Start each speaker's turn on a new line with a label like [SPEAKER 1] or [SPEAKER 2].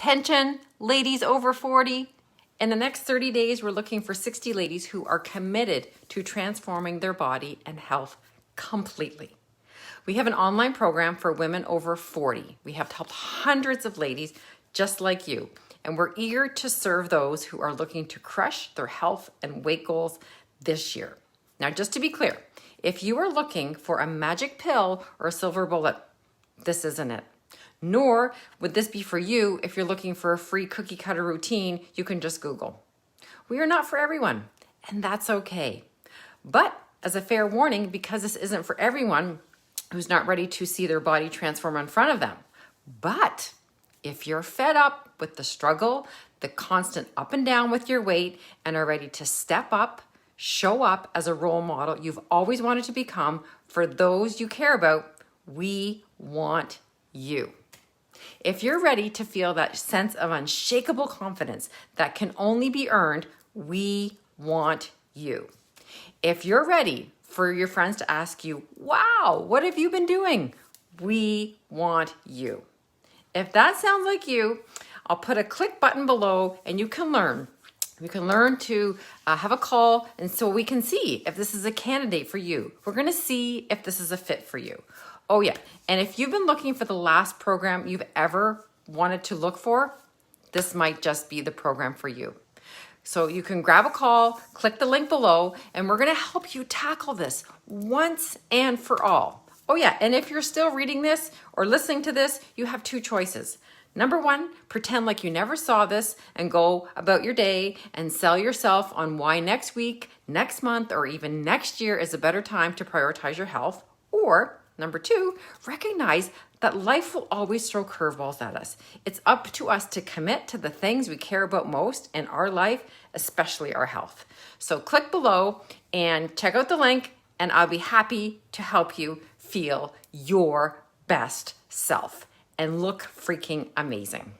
[SPEAKER 1] Attention, ladies over 40. In the next 30 days, we're looking for 60 ladies who are committed to transforming their body and health completely. We have an online program for women over 40. We have helped hundreds of ladies just like you, and we're eager to serve those who are looking to crush their health and weight goals this year. Now, just to be clear, if you are looking for a magic pill or a silver bullet, this isn't it. Nor would this be for you if you're looking for a free cookie cutter routine you can just Google. We are not for everyone, and that's okay. But as a fair warning, because this isn't for everyone who's not ready to see their body transform in front of them. But if you're fed up with the struggle, the constant up and down with your weight, and are ready to step up, show up as a role model you've always wanted to become for those you care about, we want you. If you're ready to feel that sense of unshakable confidence that can only be earned, we want you. If you're ready for your friends to ask you, wow, what have you been doing? We want you. If that sounds like you, I'll put a click button below and you can learn. You can learn to have a call, and so we can see if this is a candidate for you. We're going to see if this is a fit for you. Oh yeah, and if you've been looking for the last program you've ever wanted to look for, this might just be the program for you. So you can grab a call, click the link below, and we're going to help you tackle this once and for all. Oh yeah, and if you're still reading this or listening to this, you have two choices. Number one, pretend like you never saw this and go about your day and sell yourself on why next week, next month, or even next year is a better time to prioritize your health. Or number two, recognize that life will always throw curveballs at us. It's up to us to commit to the things we care about most in our life, especially our health. So click below and check out the link, and I'll be happy to help you feel your best self and look freaking amazing.